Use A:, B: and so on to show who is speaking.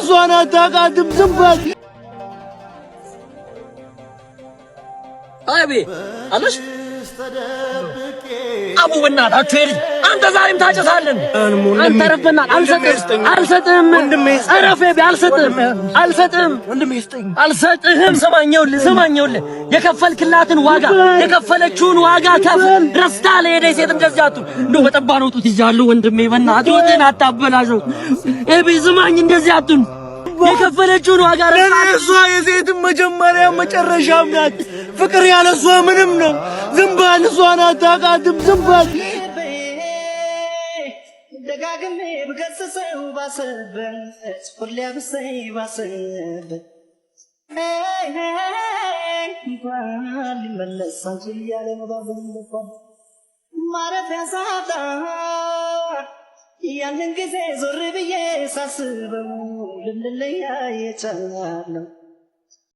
A: እሷን አታውቃትም ዝም በል
B: አቤ አለሽ አቡ በእናታችሁ ይልኝ አንተ ዛሬም ታጨሳለህ አንተ ረፈና አልሰጥህም አረፈ አልሰጥህም አልሰጥህም ሰማኛውልህ የከፈልክላትን ዋጋ የከፈለችውን ዋጋ ከፍል ረስታ ለሄደች ሴት እንደዚህ አትሁን እንደው በጠባ ነው ጡት ይዛሉ ወንድሜ በእናትህ ወጤን አታበላሽው እቤ ዝማኝ እንደዚህ አትሁን የከፈለችውን ዋጋ
A: ለእሷ የሴት መጀመሪያ መጨረሻም ናት ፍቅር ያለሷ ምንም ነው ዝም በል እሷን አታውቃትም ዝም በል ደጋግሜ ብገስጸው ባሰበት ሁሌ አብሰይ ባሰበት እንኳን ሊመለስ አንቺን እያለ መባበል ማረፊያ ሳጣ ያንን ጊዜ ዞር ብዬ ሳስበው ልንለያይ የቻልነው